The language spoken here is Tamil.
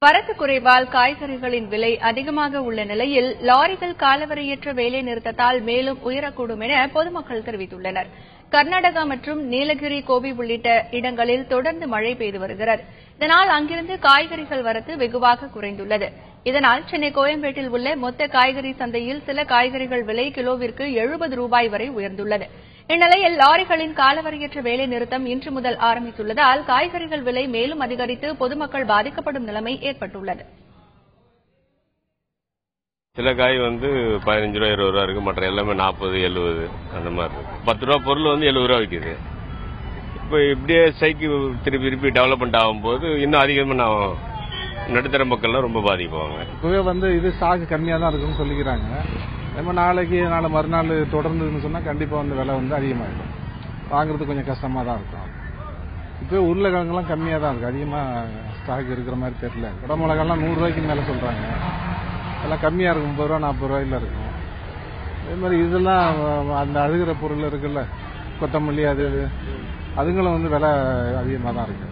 வரத்து குறைவால் காய்கறிகளின் விலை அதிகமாக உள்ள நிலையில் லாரிகள் காலவரையற்ற வேலை நிறுத்தத்தால் மேலும் உயரக்கூடும் என பொதுமக்கள் தெரிவித்துள்ளனர். கர்நாடகா மற்றும் நீலகிரி, கோபி உள்ளிட்ட இடங்களில் தொடர்ந்து மழை பெய்து வருகிறது. இதனால் அங்கிருந்து காய்கறிகள் வரத்து வெகுவாக குறைந்துள்ளது. இதனால் சென்னை கோயம்பேட்டில் உள்ள மொத்த காய்கறி சந்தையில் சில காய்கறிகள் விலை கிலோவிற்கு ரூபாய் 70 வரை உயர்ந்துள்ளது. இந்நிலையில் லாரிகளின் காலவரையற்ற வேலை நிறுத்தம் இன்று முதல் ஆரம்பித்துள்ளதால் காய்கறிகள் விலை மேலும் அதிகரித்து பொதுமக்கள் பாதிக்கப்படும் நிலைமை ஏற்பட்டுள்ளது. சில காய் 15 ரூபா 20 ரூபா இருக்கு, மற்ற எல்லாமே 40 70 அந்த மாதிரி இருக்கு. 10 ரூபா பொருள் 70 ரூபா விற்குது. இப்போ இப்படியே சைக்கிள் திருப்பி டெவலப்மெண்ட் ஆகும்போது இன்னும் அதிகமாக நடுத்தர மக்கள்லாம் ரொம்ப பாதிப்பாங்க. இப்பவே இது ஸ்டாக் கம்மியாக தான் இருக்குன்னு சொல்லிக்கிறாங்க. நம்ம நாளை மறுநாள் தொடர்ந்துன்னு சொன்னா கண்டிப்பா விலை அதிகமாகிடும். வாங்குறது கொஞ்சம் கஷ்டமா தான் இருக்கும். இப்போ உருளைக்கிழங்குலாம் கம்மியா தான் இருக்கு, அதிகமா ஸ்டாக் இருக்கிற மாதிரி தெரியல. குடமிளகாலாம் 100 ரூபாய்க்கு மேல சொல்றாங்க. அதெல்லாம் கம்மியா இருக்கும், 30 ரூபா 40 ரூபாயில இருக்கும். அதே மாதிரி இதெல்லாம் அந்த அழுகிற பொருள் இருக்குல்ல, கொத்தமல்லி அதுங்களும் விலை அதிகமாக தான் இருக்கு.